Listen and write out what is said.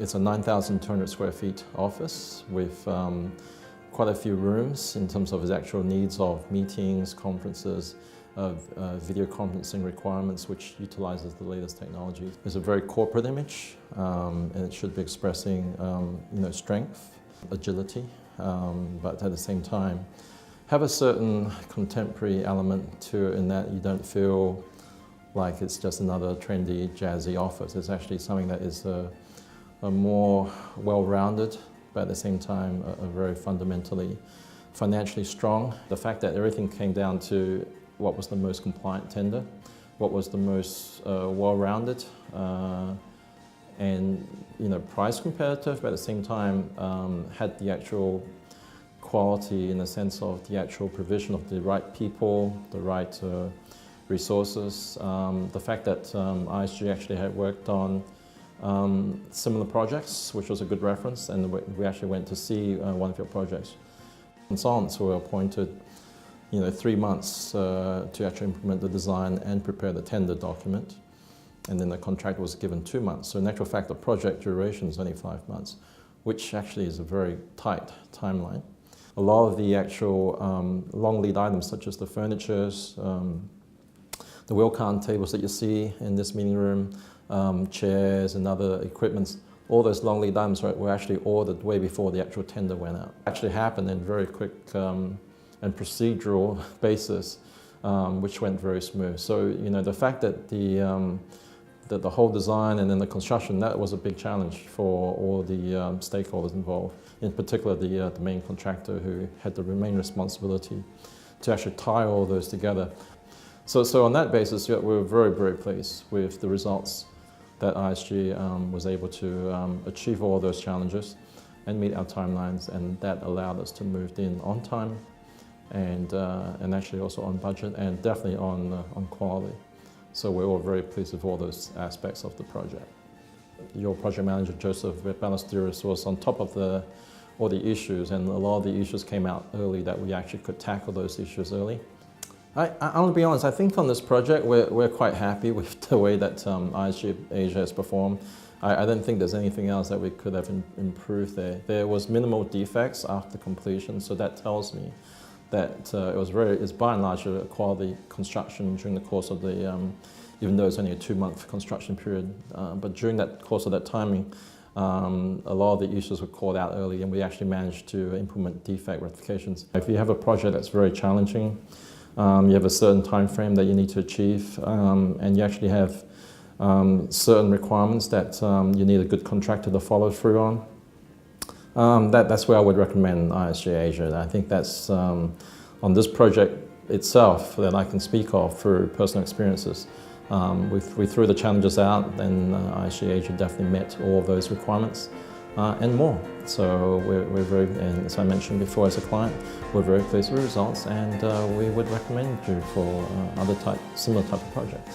It's a 9,200 square feet office with quite a few rooms in terms of its actual needs of meetings, conferences, video conferencing requirements, which utilizes the latest technology. It's a very corporate image, and it should be expressing strength, agility, but at the same time have a certain contemporary element to it in that you don't feel like it's just another trendy, jazzy office. It's actually something that is a more well-rounded, but at the same time a very fundamentally financially strong. The fact that everything came down to what was the most compliant tender, what was the most well-rounded, and price competitive, but at the same time had the actual quality in the sense of the actual provision of the right people, the right resources. The fact that ISG actually had worked on similar projects, which was a good reference, and we actually went to see one of your projects. Consultants were appointed 3 months to actually implement the design and prepare the tender document, and then the contract was given 2 months. So in actual fact, the project duration is only 5 months, which actually is a very tight timeline. A lot of the actual long lead items, such as the furnitures, the wheel card tables that you see in this meeting room, chairs and other equipments, all those long lead items were actually ordered way before the actual tender went out. It actually happened in very quick and procedural basis, which went very smooth. So the fact that the whole design and then the construction, that was a big challenge for all the stakeholders involved, in particular the main contractor, who had the main responsibility to actually tie all those together. So on that basis, we were very, very pleased with the results that ISG was able to achieve all those challenges and meet our timelines, and that allowed us to move in on time and actually also on budget and definitely on quality. So we're all very pleased with all those aspects of the project. Your project manager, Joseph Ballesteros, was on top of all the issues, and a lot of the issues came out early that we actually could tackle those issues early. I'm going to be honest, I think on this project we're quite happy with the way that ISG Asia has performed. I don't think there's anything else that we could have improved there. There was minimal defects after completion, so that tells me that it's by and large a quality construction during the course of the, even though it's only a 2-month construction period, but during that course of that timing, a lot of the issues were called out early, and we actually managed to implement defect rectifications. If you have a project that's very challenging, you have a certain time frame that you need to achieve, and you actually have certain requirements that you need a good contractor to follow through on. That's where I would recommend ISG Asia. I think that's on this project itself that I can speak of through personal experiences. We threw the challenges out, and ISG Asia definitely met all of those requirements and more. So we're very, and as I mentioned before, as a client, we're very pleased with the results, and we would recommend you for other similar type of projects.